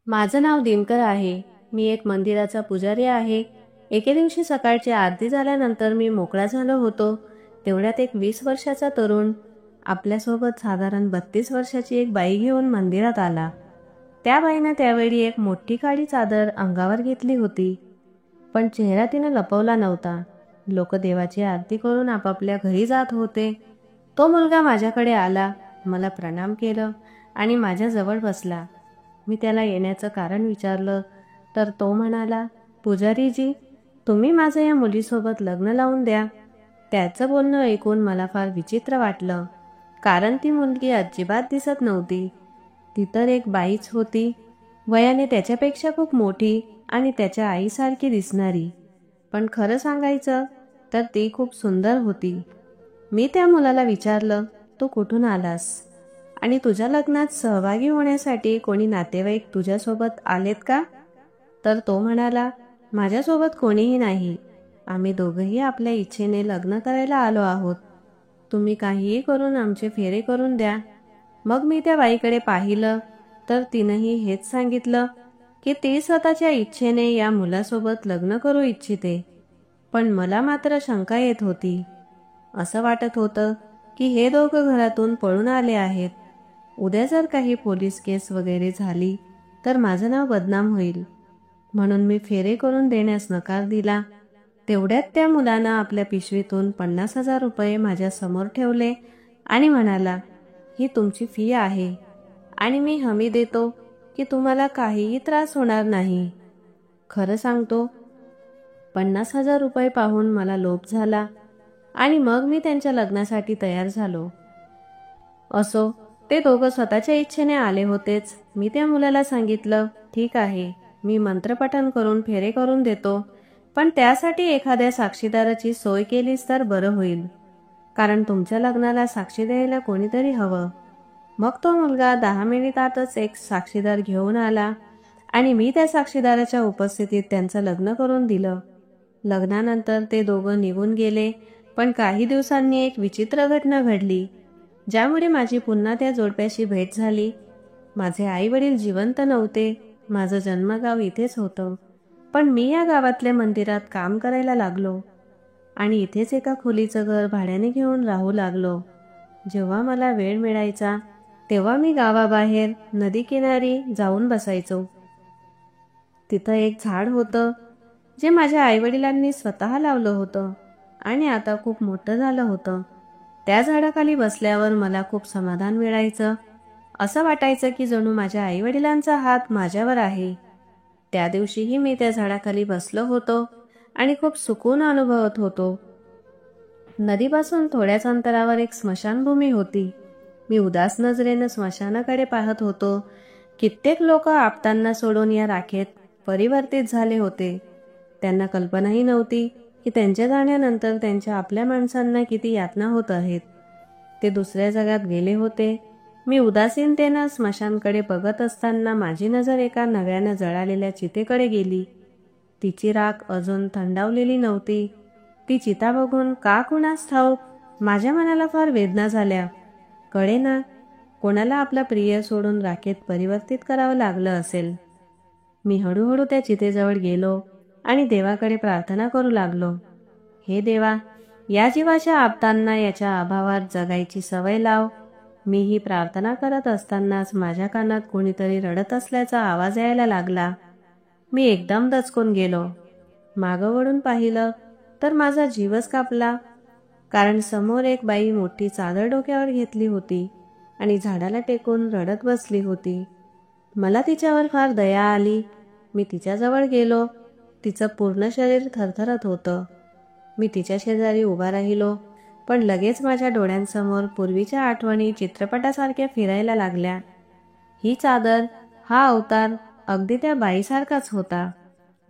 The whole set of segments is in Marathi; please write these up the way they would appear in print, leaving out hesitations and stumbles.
माझं नाव दिनकर आहे. मी एक मंदिराचा पुजारी आहे. एके दिवशी सकाळची आरती झाल्यानंतर मी मोकळा झालो होतो. तेवढ्यात एक 20 वर्षाचा तरुण आपल्यासोबत साधारण 32 वर्षाची एक बाई घेऊन मंदिरात आला. त्या बाईनं त्यावेळी एक मोठी काळी चादर अंगावर घेतली होती, पण चेहरा तिनं लपवला नव्हता. लोक देवाची आरती करून आपापल्या घरी जात होते. तो मुलगा माझ्याकडे आला, मला प्रणाम केलं आणि माझ्याजवळ बसला. मी त्याला येण्याचं कारण विचारलं तर तो म्हणाला, पुजारीजी, तुम्ही माझं या मुलीसोबत लग्न लावून द्या. त्याचं बोलणं ऐकून मला फार विचित्र वाटलं, कारण ती मुलगी अजिबात दिसत नव्हती. ती तर एक बाईच होती, वयाने त्याच्यापेक्षा खूप मोठी आणि त्याच्या आईसारखी दिसणारी. पण खरं सांगायचं तर ती खूप सुंदर होती. मी त्या मुलाला विचारलं, तू कुठून आलास आणि तुझ्या लग्नात सहभागी होण्यासाठी कोणी नातेवाईक तुझ्यासोबत आलेत का? तर तो म्हणाला, माझ्यासोबत कोणीही नाही. आम्ही दोघंही आपल्या इच्छेने लग्न करायला आलो आहोत. तुम्ही काहीही करून आमचे फेरे करून द्या. मग मी त्या बाईकडे पाहिलं तर तिनंही हेच सांगितलं की ती स्वतःच्या इच्छेने या मुलासोबत लग्न करू इच्छिते. पण मला मात्र शंका येत होती. असं वाटत होतं की हे दोघं घरातून पळून आले आहेत. उद्या जर काही पोलीस केस वगैरे झाली तर माझं नाव बदनाम होईल. म्हणून मी फेरे करून देण्यास नकार दिला. तेवढ्यात त्या मुलानं आपल्या पिशवीतून 50,000 रुपये माझ्या समोर ठेवले आणि म्हणाला, ही तुमची फी आहे आणि मी हमी देतो की तुम्हाला काहीही त्रास होणार नाही. खरं सांगतो, 50,000 रुपये पाहून मला लोभ झाला आणि मग मी त्यांच्या लग्नासाठी तयार झालो. असो, ते दोघं स्वतःच्या इच्छेने आले होतेच. मी त्या मुलाला सांगितलं, ठीक आहे, मी मंत्रपठण करून फेरे करून देतो, पण त्यासाठी एखाद्या साक्षीदाराची सोय केलीस तर बरं होईल, कारण तुमच्या लग्नाला साक्षी द्यायला कोणीतरी हवं. मग तो मुलगा 10 मिनिटातच एक साक्षीदार घेऊन आला आणि मी त्या साक्षीदाराच्या उपस्थितीत त्यांचं लग्न करून दिलं. लग्नानंतर ते दोघं निघून गेले, पण काही दिवसांनी एक विचित्र घटना घडली, ज्यामुळे माझी पुन्हा त्या जोडप्याशी भेट झाली. माझे आई वडील जिवंत नव्हते. माझं जन्मगाव इथेच होतं, पण मी या गावातल्या मंदिरात काम करायला लागलो आणि इथेच एका खोलीचं घर भाड्याने घेऊन राहू लागलो. जेव्हा मला वेळ मिळायचा तेव्हा मी गावाबाहेर नदीकिनारी जाऊन बसायचो. तिथं एक झाड होतं जे माझ्या आईवडिलांनी स्वतः लावलं होतं आणि आता खूप मोठं झालं होतं. त्या झाडाखाली बसल्यावर मला खूप समाधान मिळायचं. असं वाटायचं की जणू माझ्या आईवडिलांचा हात माझ्यावर आहे. त्या दिवशीही मी त्या झाडाखाली बसलो होतो आणि खूप सुकून अनुभवत होतो. नदीपासून थोड्याच अंतरावर एक स्मशानभूमी होती. मी उदास नजरेनं स्मशानाकडे पाहत होतो. कित्येक लोक आपटांना सोडून या राखेत परिवर्तित झाले होते. त्यांना कल्पनाही नव्हती की त्यांच्या जाण्यानंतर त्यांच्या आपल्या माणसांना किती यातना होत आहेत. ते दुसऱ्या जगात गेले होते. मी उदासीनतेनं स्मशानकडे बघत असताना माझी नजर एका नव्यानं जळालेल्या चितेकडे गेली. तिची राख अजून थंडावलेली नव्हती. ती चिता बघून का कुणास ठाऊक माझ्या मनाला फार वेदना झाल्या. कळेना, कोणाला आपला प्रिय सोडून राखेत परिवर्तित करावं लागलं असेल. मी हळूहळू त्या चितेजवळ गेलो आणि देवाकडे प्रार्थना करू लागलो. हे देवा, या जीवाच्या आपदांना याच्या अभावात जगायची सवय लाव. मी ही प्रार्थना करत असतानाच माझ्या कानात कोणीतरी रडत असल्याचा आवाज यायला लागला. मी एकदम दचकून गेलो. मागं वळून पाहिलं तर माझा जीवच कापला, कारण समोर एक बाई मोठी चादर डोक्यावर घेतली होती आणि झाडाला टेकून रडत बसली होती. मला तिच्यावर फार दया आली. मी तिच्याजवळ गेलो. तिचं पूर्ण शरीर थरथरत होतं. मी तिच्या शेजारी उभा राहिलो, पण लगेच माझ्या डोळ्यांसमोर पूर्वीच्या आठवणी चित्रपटासारख्या फिरायला लागल्या. ही चादर, हा अवतार अगदी त्या बाईसारखाच होता,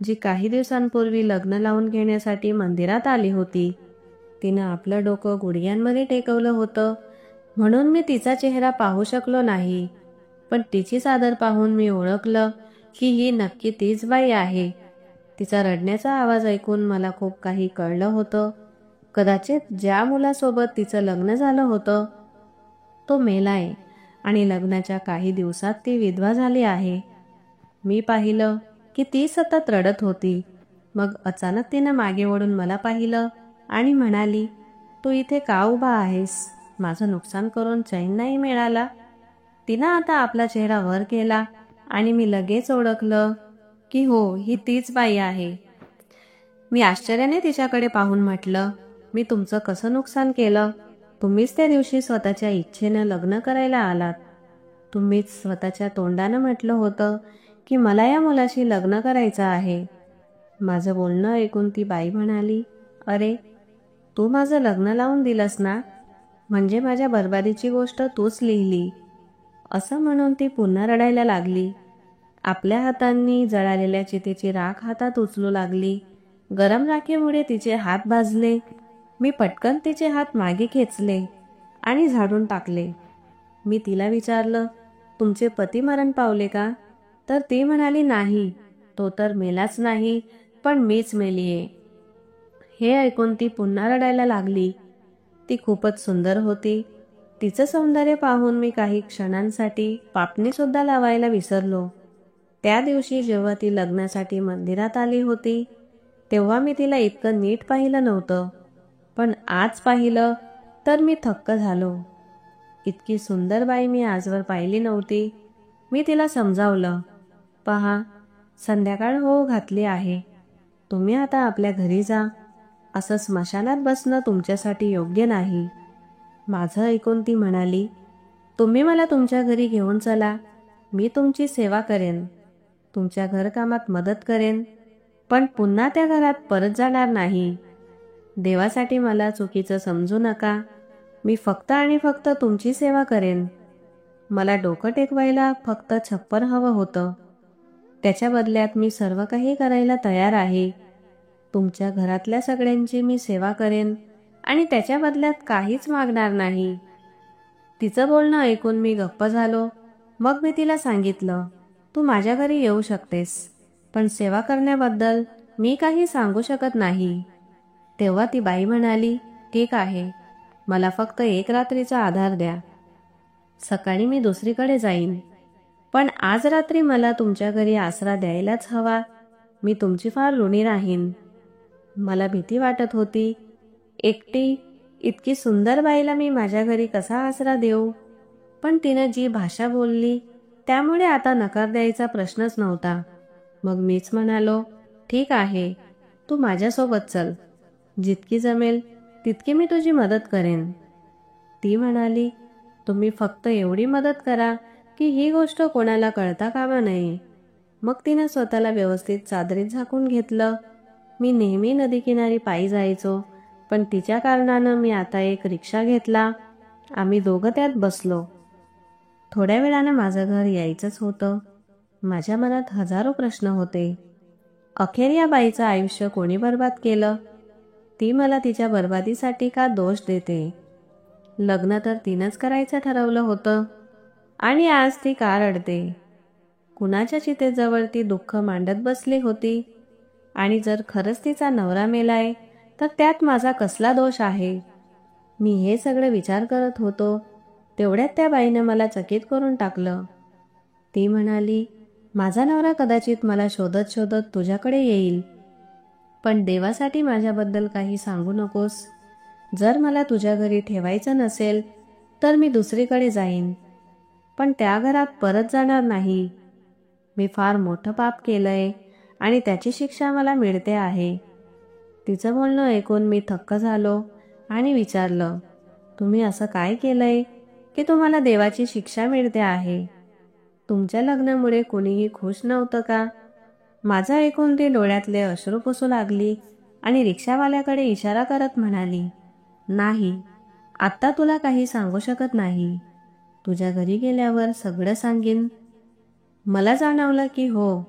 जी काही दिवसांपूर्वी लग्न लावून घेण्यासाठी मंदिरात आली होती. तिनं आपलं डोकं गुडघ्यांमध्ये टेकवलं होतं, म्हणून मी तिचा चेहरा पाहू शकलो नाही. पण तिची चादर पाहून मी ओळखलं की ही नक्की तीच बाई आहे. तिचा रडण्याचा आवाज ऐकून मला खूप काही कळलं होतं. कदाचित ज्या मुलासोबत तिचं लग्न झालं होतं तो मेलाय आणि लग्नाच्या काही दिवसात ती विधवा झाली आहे. मी पाहिलं की ती सतत रडत होती. मग अचानक तिनं मागे वळून मला पाहिलं आणि म्हणाली, तू इथे का उभा आहेस? माझं नुकसान करून चैन नाही मिळाला? तिनं आता आपला चेहरा वर केला आणि मी लगेच ओळखलं की हो, ही तीच बाई आहे. मी आश्चर्याने तिच्याकडे पाहून म्हटलं, मी तुमचं कसं नुकसान केलं? तुम्हीच त्या दिवशी स्वतःच्या इच्छेनं लग्न करायला आलात. तुम्हीच स्वतःच्या तोंडानं म्हटलं होतं की मला या मुलाशी लग्न करायचं आहे. माझं बोलणं ऐकून ती बाई म्हणाली, अरे, तू माझं लग्न लावून दिलंस ना? म्हणजे माझ्या बरबादीची गोष्ट तूच लिहिली. असं म्हणून ती पुन्हा रडायला लागली. आपल्या हातांनी जळालेल्या चितेची राख हातात उचलू लागली. गरम राखेमुळे तिचे हात भाजले. मी पटकन तिचे हात मागे खेचले आणि झाडून टाकले. मी तिला विचारलं, तुमचे पती मरण पावले का? तर ती म्हणाली, नाही, तो तर मेलाच नाही, पण मीच मेलीये. हे ऐकून ती पुन्हा रडायला लागली. ती खूपच सुंदर होती. तिचं सौंदर्य पाहून मी काही क्षणांसाठी पापणीसुद्धा लावायला विसरलो. त्या दिवशी जेव्हा ती लग्नासाठी मंदिरात आली होती, तेव्हा मी तिला इतकं नीट पाहिलं नव्हतं. पण आज पाहिलं तर मी थक्क झालो. इतकी सुंदर बाई मी आजवर पाहिली नव्हती. मी तिला समजावलं, पहा, संध्याकाळ होऊ घातली आहे. तुम्ही आता आपल्या घरी जा. असं स्मशानात बसणं तुमच्यासाठी योग्य नाही. माझं ऐकून ती म्हणाली, तुम्ही मला तुमच्या घरी घेऊन चला. मी तुमची सेवा करेन, तुमच्या घरकामात मदत करेन, पण पुन्हा त्या घरात परत जाणार नाही. देवासाठी मला चुकीचं समजू नका. मी फक्त आणि फक्त तुमची सेवा करेन. मला डोकं टेकवायला फक्त छप्पर हवं होतं. त्याच्या बदल्यात मी सर्व काही करायला तयार आहे. तुमच्या घरातल्या सगळ्यांची मी सेवा करेन आणि त्याच्या बदल्यात काहीच मागणार नाही. तिचं बोलणं ऐकून मी गप्प झालो. मग मी तिला सांगितलं, तू माझ्या घरी येऊ शकतेस, पण सेवा करण्याबद्दल मी काही सांगू शकत नाही. तेव्हा ती बाई म्हणाली, ठीक आहे, मला फक्त एक रात्रीचा आधार द्या. सकाळी मी दुसरीकडे जाईन, पण आज रात्री मला तुमच्या घरी आसरा द्यायलाच हवा. मी तुमची फार ऋणी राहीन. मला भीती वाटत होती. एकटी इतकी सुंदर बाईला मी माझ्या घरी कसा आसरा देऊ? पण तिनं जी भाषा बोलली त्यामुळे आता नकार द्यायचा प्रश्नच नव्हता. मग मीच म्हणालो, ठीक आहे, तू माझ्यासोबत चल. जितकी जमेल तितकी मी तुझी मदत करेन. ती म्हणाली, तुम्ही फक्त एवढी मदत करा की ही गोष्ट कोणाला कळता कामा नये. मग तिनं स्वतःला व्यवस्थित चादरीत झाकून घेतलं. मी नेहमी नदीकिनारी पायी जायचो, पण तिच्या कारणानं मी आता एक रिक्षा घेतला. आम्ही दोघं त्यात बसलो. थोड्या वेळानं माझं घर यायचंच होतं. माझ्या मनात हजारो प्रश्न होते. अखेर या बाईचं आयुष्य कोणी बर्बाद केलं? ती मला तिच्या बर्बादीसाठी का दोष देते? लग्न तर तिनंच करायचं ठरवलं होतं आणि आज ती का रडते? कुणाच्या चितेजवळ ती दुःख मांडत बसली होती? आणि जर खरंच तिचा नवरा मेलाय तर त्यात माझा कसला दोष आहे? मी हे सगळं विचार करत होतो तेवढ्यात त्या बाईनं मला चकित करून टाकलं. ती म्हणाली, माझा नवरा कदाचित मला शोधत शोधत तुझ्याकडे येईल, पण देवासाठी माझ्याबद्दल काही सांगू नकोस. जर मला तुझ्या घरी ठेवायचं नसेल तर मी दुसरीकडे जाईन, पण त्या घरात परत जाणार नाही. मी फार मोठं पाप केलंय आणि त्याची शिक्षा मला मिळते आहे. तिचं बोलणं ऐकून मी थक्क झालो आणि विचारलं, तुम्ही असं काय केलंय की तुम्हाला देवाची शिक्षा मिळते आहे? तुमच्या लग्नामुळे कोणीही खुश नव्हतं का? माझं ऐकून ती डोळ्यातले अश्रू पुसू लागली आणि रिक्षावाल्याकडे इशारा करत म्हणाली, नाही, आत्ता तुला काही सांगू शकत नाही. तुझ्या घरी गेल्यावर सगळं सांगीन. मला जाणवलं की हो,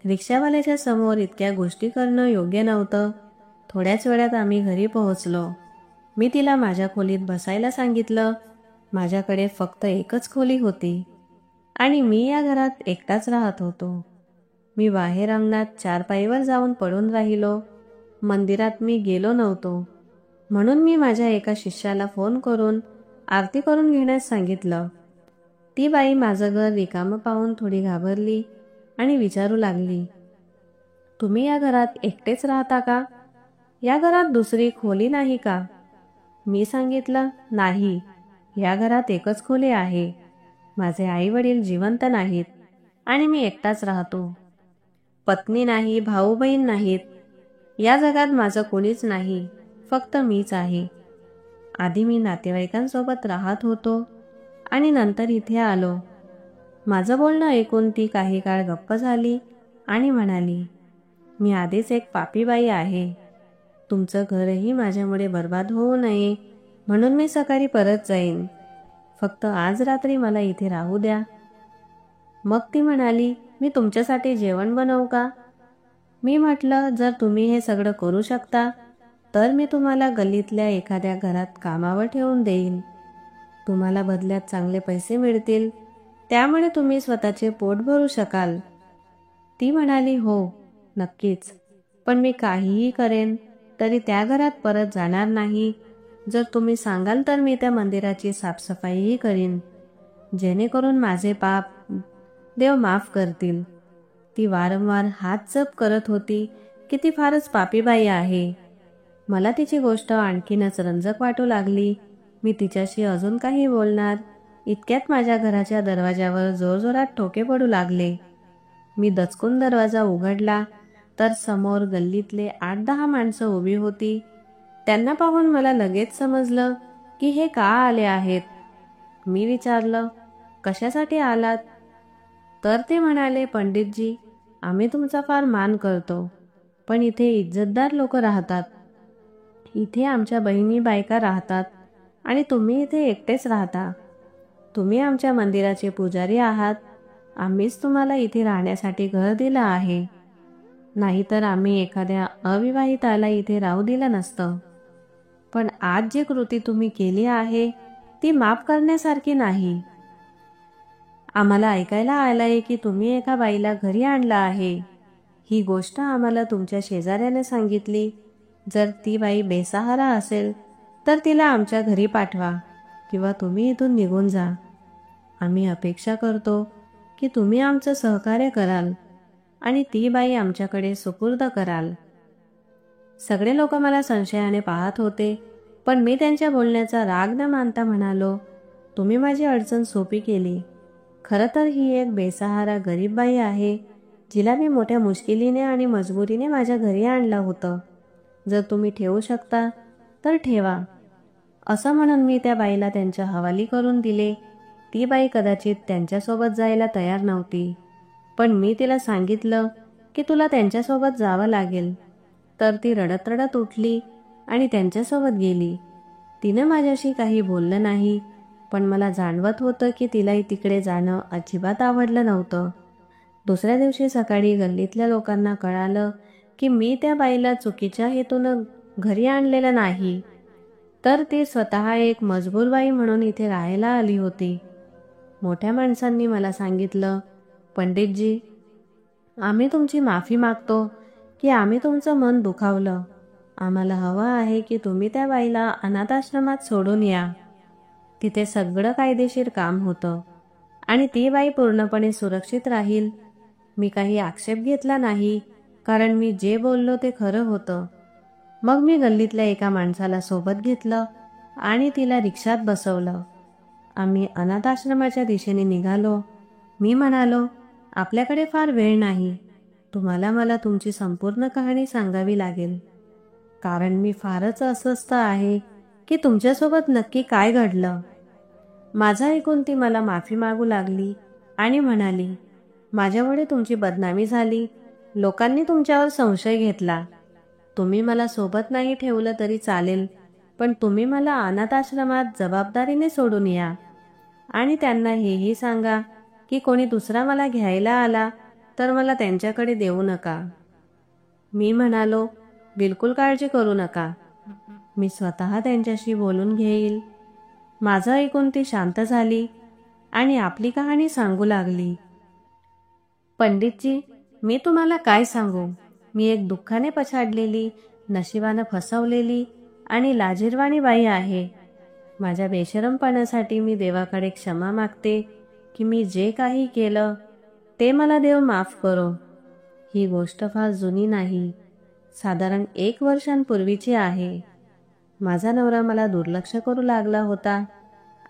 रिक्षावाल्याच्या समोर इतक्या गोष्टी करणं योग्य नव्हतं. थोड्याच वेळात आम्ही घरी पोहोचलो. मी तिला माझ्या खोलीत बसायला सांगितलं. माझ्याकडे फक्त एकच खोली होती आणि मी या घरात एकटाच राहत होतो. मी बाहेर अंगणात चारपाईवर जाऊन पडून राहिलो. मंदिरात मी गेलो नव्हतो, म्हणून मी माझ्या एका शिष्याला फोन करून आरती करून घेण्यास सांगितलं. ती बाई माझं घर रिकामं पाहून थोडी घाबरली आणि विचारू लागली, तुम्ही या घरात एकटेच राहता का? या घरात दुसरी खोली नाही का? मी सांगितलं, नाही, या घरात एकच खोली आहे. माझे आई वडील जिवंत नाहीत आणि मी एकटाच राहतो. पत्नी नाही, भाऊ बहीण नाहीत. या जगात माझं कोणीच नाही, फक्त मीच आहे. आधी मी नातेवाईकांसोबत राहत होतो आणि नंतर इथे आलो. माझं बोलणं ऐकून ती काही काळ गप्प झाली आणि म्हणाली, मी आधीच एक पापी बाई आहे. तुमचं घरही माझ्यामुळे बर्बाद होऊ नये म्हणून मी सकाळी परत जाईन. फक्त आज रात्री मला इथे राहू द्या. मग ती म्हणाली, मी तुमच्यासाठी जेवण बनवू का? मी म्हटलं, जर तुम्ही हे सगळं करू शकता तर मी तुम्हाला गल्लीतल्या एखाद्या घरात कामावर ठेवून देईन. तुम्हाला बदल्यात चांगले पैसे मिळतील, त्यामुळे तुम्ही स्वतःचे पोट भरू शकाल. ती म्हणाली, हो नक्कीच, पण मी काहीही करेन तरी त्या घरात परत जाणार नाही. जर तुम्ही सांगाल तर मी त्या मंदिराची साफसफाईही करीन, जेणेकरून माझे पाप देव माफ करतील. ती वारंवार हात जप करत होती की ती फारच पापी बाई आहे. मला तिची गोष्ट आणखीनच रंजक वाटू लागली. मी तिच्याशी अजून काही बोलणार इतक्यात माझ्या घराच्या दरवाजावर जोरजोरात ठोके पडू लागले. मी दचकून दरवाजा उघडला तर समोर गल्लीतले 8-10 माणसं उभी होती. त्यांना पाहून मला लगेच समजलं की हे का आले आहेत. मी विचारलं, कशासाठी आलात? तर ते म्हणाले, पंडितजी, आम्ही तुमचा फार मान करतो, पण इथे इज्जतदार लोक राहतात. इथे आमच्या बहिणी बायका राहतात आणि तुम्ही इथे एकटेच राहता. तुम्ही आमच्या मंदिराचे पुजारी आहात. आम्हीच तुम्हाला इथे राहण्यासाठी घर दिलं आहे. नाहीतर आम्ही एखाद्या अविवाहिताला इथे राहू दिलं नसतं. पण आज जी कृती तुम्ही केली आहे ती माफ करण्यासारखी नाही. आम्हाला ऐकायला आलंय की तुम्ही एका बाईला घरी आणलं आहे. ही गोष्ट आम्हाला तुमच्या शेजाऱ्याने सांगितली. जर ती बाई बेसहारा असेल तर तिला आमच्या घरी पाठवा किंवा तुम्ही इथून निघून जा. आम्ही अपेक्षा करतो की तुम्ही आमचं सहकार्य कराल आणि ती बाई आमच्याकडे सुपूर्द कराल. सगळे लोक मला संशयाने पाहत होते, पण मी त्यांच्या बोलण्याचा राग न मानता म्हणालो, तुम्ही माझी अडचण सोपी केली. खरं तर ही एक बेसहारा गरीब बाई आहे, जिला मी मोठ्या मुश्किलीने आणि मजबुरीने माझ्या घरी आणलं होतं. जर तुम्ही ठेवू शकता तर ठेवा. असं म्हणून मी त्या बाईला त्यांच्या हवाली करून दिले. ती बाई कदाचित त्यांच्यासोबत जायला तयार नव्हती, पण मी तिला सांगितलं की तुला त्यांच्यासोबत जावं लागेल. तर ती रडत रडत उठली आणि त्यांच्यासोबत गेली. तिनं माझ्याशी काही बोललं नाही, पण मला जाणवत होतं की तिलाही तिकडे जाणं अजिबात आवडलं नव्हतं. दुसऱ्या दिवशी सकाळी गल्लीतल्या लोकांना कळालं की मी त्या बाईला चुकीच्या हेतूनं घरी आणलेलं नाही, तर ती स्वतः एक मजबूर बाई म्हणून इथे राहायला आली होती. मोठ्या माणसांनी मला सांगितलं, पंडितजी, आम्ही तुमची माफी मागतो की आम्ही तुमचं मन दुखावलं. आम्हाला हवं आहे की तुम्ही त्या बाईला अनाथाश्रमात सोडून या. तिथे सगळं कायदेशीर काम होतं आणि ती बाई पूर्णपणे सुरक्षित राहील. मी काही आक्षेप घेतला नाही, कारण मी जे बोललो ते खरं होतं. मग मी गल्लीतल्या एका माणसाला सोबत घेतलं आणि तिला रिक्षात बसवलं. आम्ही अनाथाश्रमाच्या दिशेने निघालो. मी म्हणालो, आपल्याकडे फार वेळ नाही. तुम्हाला मला तुमची संपूर्ण कहाणी सांगावी लागेल, कारण मी फारच अस्वस्थ आहे की तुमच्यासोबत नक्की काय घडलं. माझं ऐकून ती मला माफी मागू लागली आणि म्हणाली, माझ्यामुळे तुमची बदनामी झाली. लोकांनी तुमच्यावर संशय घेतला. तुम्ही मला सोबत नाही ठेवलं तरी चालेल, पण तुम्ही मला अनाथाश्रमात जबाबदारीने सोडून या आणि त्यांना हेही सांगा की कोणी दुसरा मला घ्यायला आला तर मला त्यांच्याकडे देऊ नका. मी म्हणालो, बिलकुल काळजी करू नका. मी स्वतः त्यांच्याशी बोलून घेईल. माझं ऐकून ती शांत झाली आणि आपली कहाणी सांगू लागली. पंडितजी, मी तुम्हाला काय सांगू. मी एक दुःखाने पछाडलेली, नशिबानं फसवलेली आणि लाजिरवाणी बाई आहे. माझ्या बेशरमपणासाठी मी देवाकडे क्षमा मागते की मी जे काही केलं ते मला देव माफ करो. ही गोष्ट फार जुनी नाही, साधारण 1 वर्षांपूर्वीची आहे. माझा नवरा मला दुर्लक्ष करू लागला होता.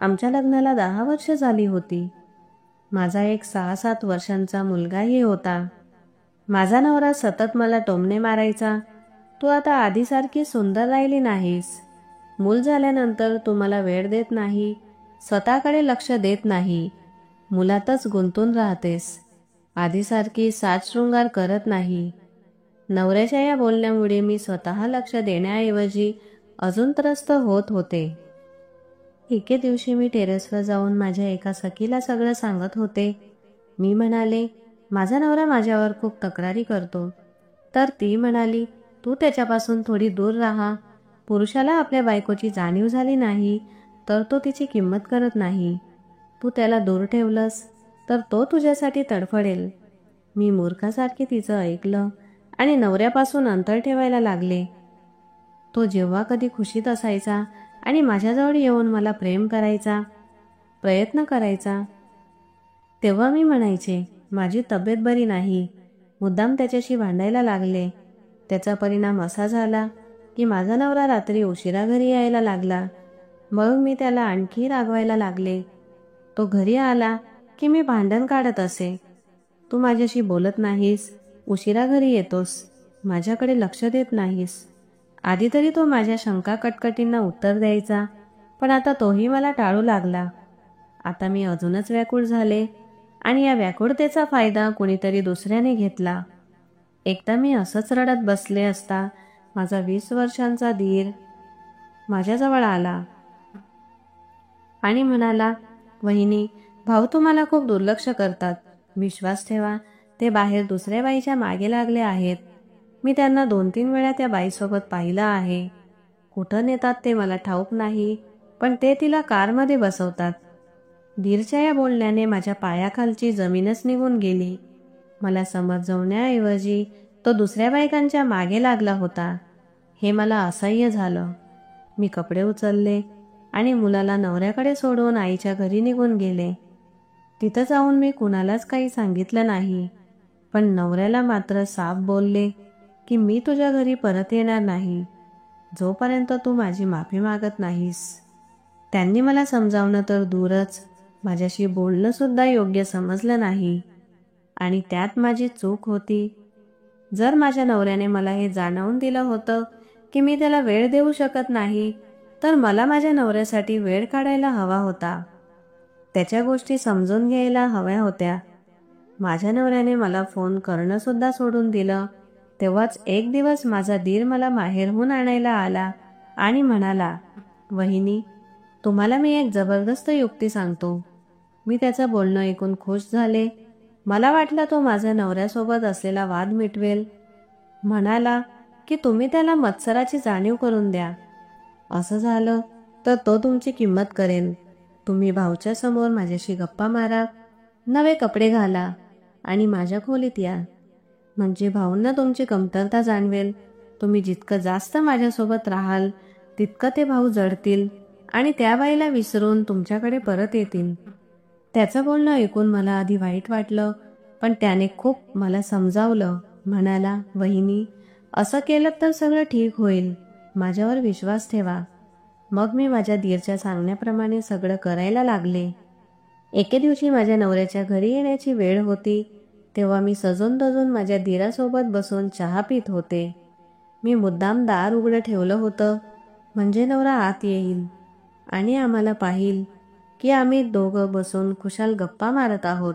आमच्या लग्नाला 10 वर्ष झाली होती. माझा एक 6-7 वर्षांचा मुलगाही होता. माझा नवरा सतत मला टोमणे मारायचा, तू आता आधीसारखी सुंदर राहिली नाहीस. मूल झाल्यानंतर तू मला वेळ देत नाही, स्वतःकडे लक्ष देत नाही, मुलातच गुंतून राहतेस, आधीसारखी साजशृंगार करत नाही. नवऱ्याच्या या बोलण्यामुळे मी स्वतः लक्ष देण्याऐवजी अजून त्रस्त होत होते. एके दिवशी मी टेरेसवर जाऊन माझ्या एका सखीला सगळं सांगत होते. मी म्हणाले, माझा नवरा माझ्यावर खूप तक्रारी करतो. तर ती म्हणाली, तू त्याच्यापासून थोडी दूर राहा. पुरुषाला आपल्या बायकोची जाणीव झाली नाही तर तो तिची किंमत करत नाही. तू त्याला दूर ठेवलंस तर तो तुझ्यासाठी तडफडेल. मी मूर्खासारखी तिचं ऐकलं आणि नवऱ्यापासून अंतर ठेवायला लागले. तो जेव्हा कधी खुशीत असायचा आणि माझ्याजवळ येऊन मला प्रेम करायचा, प्रयत्न करायचा, तेव्हा मी म्हणायचे, माझी तब्येत बरी नाही, मुद्दाम त्याच्याशी भांडायला लागले. त्याचा परिणाम असा झाला की माझा नवरा रात्री उशिरा घरी यायला लागला. मग मी त्याला आणखी रागवायला लागले. तो घरी आला की मी भांडण काढत असे. तू माझ्याशी बोलत नाहीस, उशिरा घरी येतोस, माझ्याकडे लक्ष देत नाहीस. आधी तरी तो माझ्या शंका कटकटींना उत्तर द्यायचा, पण आता तोही मला टाळू लागला. आता मी अजूनच व्याकुळ झाले आणि या व्याकुळतेचा फायदा कुणीतरी दुसऱ्याने घेतला. एकदा मी असंच रडत बसले असता माझा 20 वर्षांचा दीर माझ्याजवळ आला आणि म्हणाला, वहिनी, भाऊ तुम्हाला खूप दुर्लक्ष करतात. विश्वास ठेवा, ते बाहेर दुसऱ्या बाईच्या मागे लागले आहेत. मी त्यांना 2-3 वेळा त्या बाईसोबत पाहिलं आहे. कुठं नेतात ते मला ठाऊक नाही, पण ते तिला कारमध्ये बसवतात. दीरच्या या बोलण्याने माझ्या पायाखालची जमीनच निघून गेली. मला समजवण्याऐवजी तो दुसऱ्या बायकांच्या मागे लागला होता. हे मला असह्य झालं. मी कपडे उचलले आणि मुलाला नवऱ्याकडे सोडून आईच्या घरी निघून गेले. तिथं जाऊन मी कुणालाच काही सांगितलं नाही, पण नवऱ्याला मात्र साफ बोलले की मी तुझ्या घरी परत येणार नाही जोपर्यंत तू माझी माफी मागत नाहीस. त्यांनी मला समजावणं तर दूरच, माझ्याशी बोलणं सुद्धा योग्य समजलं नाही आणि त्यात माझी चूक होती. जर माझ्या नवऱ्याने मला हे जाणवून दिलं होतं की मी त्याला वेळ देऊ शकत नाही, तर मला माझ्या नवऱ्यासाठी वेळ काढायला हवा होता. त्याच्या गोष्टी समजून घ्यायला हव्या होत्या. माझ्या नवऱ्याने मला फोन करणं सुद्धा सोडून दिलं. तेव्हाच एक दिवस माझा दीर मला माहेरहून आणायला आला आणि म्हणाला, वहिनी, तुम्हाला मी एक जबरदस्त युक्ती सांगतो. मी त्याचं बोलणं ऐकून खुश झाले. मला वाटलं तो माझ्या नवऱ्यासोबत असलेला वाद मिटवेल. म्हणाला की तुम्ही त्याला मत्सराची जाणीव करून द्या. असं झालं तर तो तुमची किंमत करेल. तुम्ही भाऊच्या समोर माझ्याशी गप्पा मारा, नवे कपडे घाला आणि माझ्या खोलीत या. म्हणजे भाऊंना तुमची कमतरता जाणवेल. तुम्ही जितकं जास्त माझ्यासोबत राहाल तितकं ते भाऊ जडतील आणि त्या बाईला विसरून तुमच्याकडे परत येतील. त्याचं बोलणं ऐकून मला आधी वाईट वाटलं, पण त्याने खूप मला समजावलं. म्हणाला, वहिनी, असं केलं तर सगळं ठीक होईल, माझ्यावर विश्वास ठेवा. मग मी माझ्या दीरच्या सांगण्याप्रमाणे सगळं करायला लागले. एके दिवशी माझ्या नवऱ्याच्या घरी येण्याची वेळ होती. तेव्हा मी सजून धजून माझ्या दीरासोबत बसून चहा पित होते. मी मुद्दाम दार उघडं ठेवलं होतं, म्हणजे नवरा आत येईल आणि आम्हाला पाहिल की आम्ही दोघं बसून खुशाल गप्पा मारत आहोत.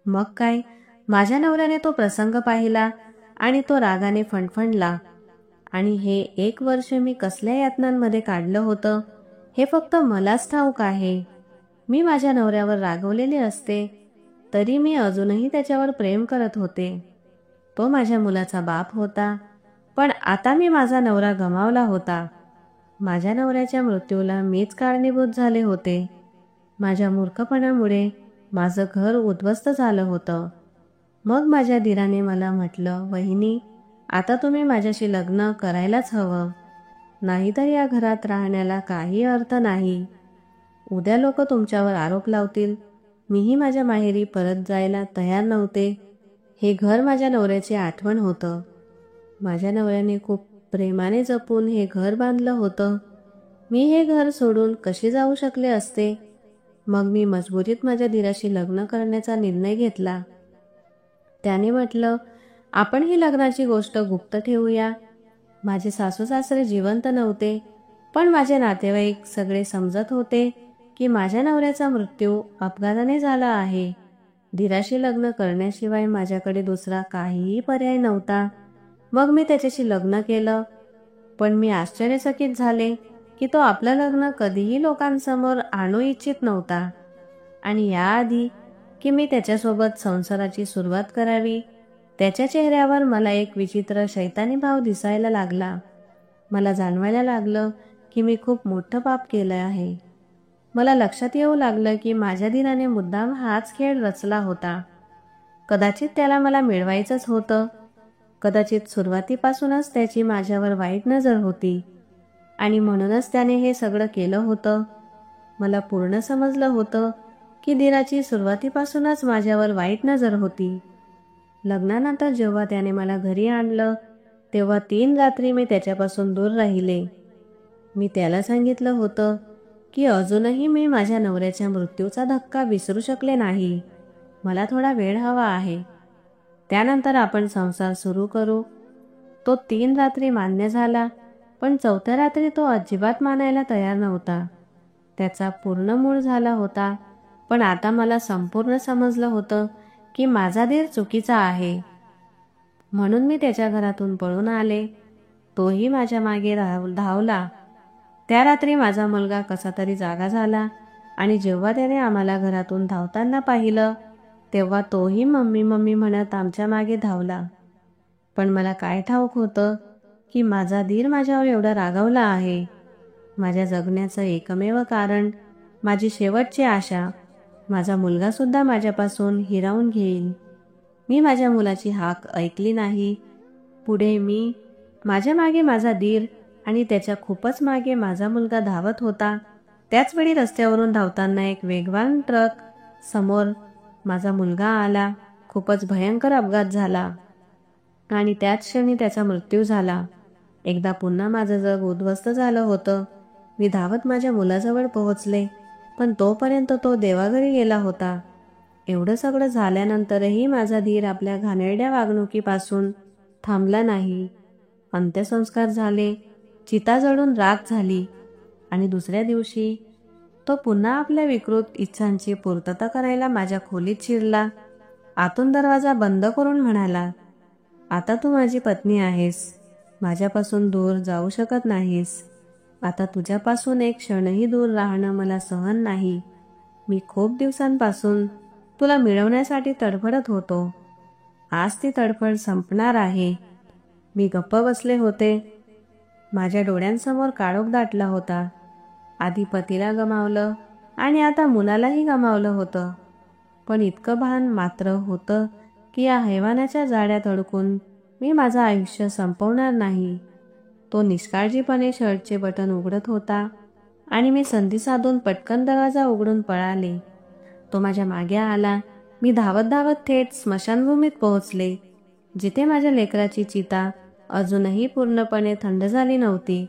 मग काय, माझ्या नवऱ्याने तो प्रसंग पाहिला आणि तो रागाने फणफणला. आणि हे 1 वर्ष मी कसल्या यातनांमध्ये काढलं होतं हे फक्त मलाच ठाऊक आहे. मी माझ्या नवऱ्यावर रागवलेले असते तरी मी अजूनही त्याच्यावर प्रेम करत होते. तो माझ्या मुलाचा बाप होता, पण आता मी माझा नवरा गमावला होता. माझ्या नवऱ्याच्या मृत्यूला मीच कारणीभूत झाले होते. माझ्या मूर्खपणामुळे माझं घर उद्ध्वस्त झालं होतं. मग माझ्या दीराने मला म्हटलं, वहिनी, आता तुम्ही माझ्याशी लग्न करायलाच हवं, नाहीतर या घरात राहण्याला काही अर्थ नाही. उद्या लोक तुमच्यावर आरोप लावतील, मीही माझ्या माहेरी परत जायला तयार नव्हते. हे घर माझ्या नवऱ्याची आठवण होतं. माझ्या नवऱ्याने खूप प्रेमाने जपून हे घर बांधलं होतं. मी हे घर सोडून कशी जाऊ शकले असते? मग मी मजबुरीत माझ्या दिराशी लग्न करण्याचा निर्णय घेतला. त्याने म्हटलं, आपण ही लग्नाची गोष्ट गुप्त ठेवूया. माझे सासू सासरे जिवंत नव्हते, पण माझे नातेवाईक सगळे समजत होते की माझ्या नवऱ्याचा मृत्यू अपघाताने झाला आहे. दिराशी लग्न करण्याशिवाय माझ्याकडे दुसरा काहीही पर्याय नव्हता. मग मी त्याच्याशी लग्न केलं. पण मी आश्चर्यचकित झाले की तो आपलं लग्न कधीही लोकांसमोर आणू इच्छित नव्हता. आणि याआधी की मी त्याच्यासोबत संसाराची सुरुवात करावी, त्याच्या चेहऱ्यावर मला एक विचित्र शैतानी भाव दिसायला लागला. मला जाणवायला लागलं की मी खूप मोठं पाप केलं आहे. मला लक्षात येऊ लागलं की माझ्या दिराने मुद्दाम हाच खेळ रचला होता. कदाचित त्याला मला मिळवायचंच होतं. कदाचित सुरुवातीपासूनच त्याची माझ्यावर वाईट नजर होती आणि म्हणूनच त्याने हे सगळं केलं होतं. मला पूर्ण समजलं होतं की दिराची सुरुवातीपासूनच माझ्यावर वाईट नजर होती. लग्नानंतर जेव्हा त्याने मला घरी आणलं तेव्हा 3 रात्री मी त्याच्यापासून दूर राहिले. मी त्याला सांगितलं होतं की अजूनही मी माझ्या नवऱ्याच्या मृत्यूचा धक्का विसरू शकले नाही. मला थोडा वेळ हवा आहे. त्यानंतर आपण संसार सुरू करू. तो 3 रात्री मान्य झाला, पण 4थ्या रात्री तो अजिबात मानायला तयार नव्हता. त्याचा पूर्ण मूड झाला होता. पण आता मला संपूर्ण समजलं होतं की माझा दीर चुकीचा आहे. म्हणून मी त्याच्या घरातून पळून आले. तोही माझ्या मागे धावला. त्या रात्री माझा मुलगा कसा तरी जागा झाला आणि जेव्हा त्याने आम्हाला घरातून धावताना पाहिलं तेव्हा तोही मम्मी मम्मी म्हणत आमच्या मागे धावला. पण मला काय ठाऊक होतं की माझा दीर माझ्यावर एवढा रागावला आहे. माझ्या जगण्याचं एकमेव कारण, माझी शेवटची आशा, माझा मुलगा सुद्धा माझ्यापासून हिरावून घेईल. मी माझ्या मुलाची हाक ऐकली नाही. पुढे मी, माझ्या मागे माझा दीर आणि त्याच्या खूपच मागे माझा मुलगा धावत होता. त्याचवेळी रस्त्यावरून धावताना एक वेगवान ट्रक समोर माझा मुलगा आला. खूपच भयंकर अपघात झाला आणि त्याच क्षणी त्याचा मृत्यू झाला. एकदा पुन्हा माझं जग उद्ध्वस्त झालं होतं. मी धावत माझ्या मुलाजवळ पोहोचले, पण तोपर्यंत तो देवाघरी गेला होता. एवढं सगळं झाल्यानंतरही माझा धीर आपल्या घाणेरड्या वागणुकीपासून थांबला नाही. अंत्यसंस्कार झाले, चिता जळून राख झाली आणि दुसऱ्या दिवशी तो पुन्हा आपल्या विकृत इच्छांची पूर्तता करायला माझ्या खोलीत शिरला. आतून दरवाजा बंद करून म्हणाला, आता तू माझी पत्नी आहेस. माझ्यापासून दूर जाऊ शकत नाहीस. आता तुझ्यापासून एक क्षणही दूर राहणं मला सहन नाही. मी खूप दिवसांपासून तुला मिळवण्यासाठी तडफडत होतो. आज ती तडफड संपणार आहे. मी गप्प बसले होते. माझ्या डोळ्यांसमोर काळोख दाटला होता. आधी पतीला गमावलं आणि आता मुलालाही गमावलं होतं. पण इतकं भान मात्र होतं की या हैवानाच्या जाळ्यात अडकून मी माझं आयुष्य संपवणार नाही. तो निष्काळजीपणे शर्टचे बटन उघडत होता आणि मी संधी साधून पटकन दरवाजा उघडून पळाले. तो माझ्या मागे आला. मी धावत धावत थेट स्मशानभूमीत पोहोचले, जिथे माझ्या लेकराची चिता अजूनही पूर्णपणे थंड झाली नव्हती.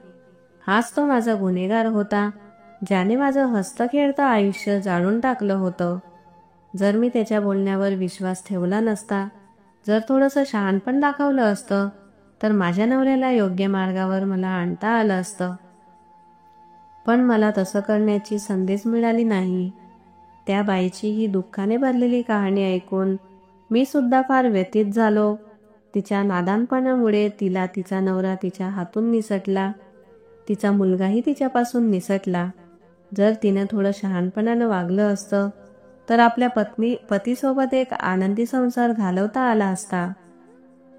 हाच तो माझा गुन्हेगार होता, ज्याने माझं हस्तखेळतं आयुष्य जाळून टाकलं होतं. जर मी त्याच्या बोलण्यावर विश्वास ठेवला नसता, जर थोडंसं शहाणपण दाखवलं असतं, तर माझ्या नवऱ्याला योग्य मार्गावर मला आणता आलं असतं. पण मला तसं करण्याची संधीच मिळाली नाही. त्या बाईची ही दुःखाने भरलेली कहाणी ऐकून मी सुद्धा फार व्यथित झालो. तिच्या नादानपणामुळे तिला तिचा नवरा तिच्या हातून निसटला. तिचा मुलगाही तिच्यापासून निसटला. जर तिनं थोडं शहाणपणानं वागलं असतं तर आपल्या पतीसोबत एक आनंदी संसार घालवता आला असता.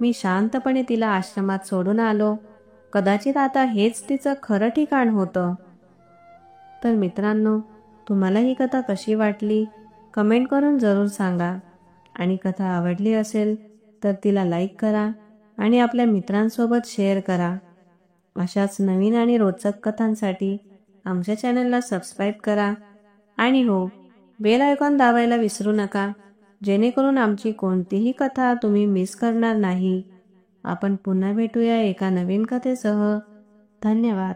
मी शांतपणे तिला आश्रमात सोडून आलो. कदाचित आता हेच तिचं खरं ठिकाण होतं. तर मित्रांनो, तुम्हाला ही कथा कशी वाटली कमेंट करून जरूर सांगा. आणि कथा आवडली असेल तर तिला लाईक करा आणि आपल्या मित्रांसोबत शेअर करा. अशाच नवीन आणि रोचक कथांसाठी आमच्या चॅनलला सबस्क्राईब करा. आणि हो, बेल आयकॉन दाबायला विसरू नका, जेणेकरून आमची कोणतीही कथा तुम्ही मिस करणार नाही. आपण पुन्हा भेटूया एका नवीन कथेसह. धन्यवाद.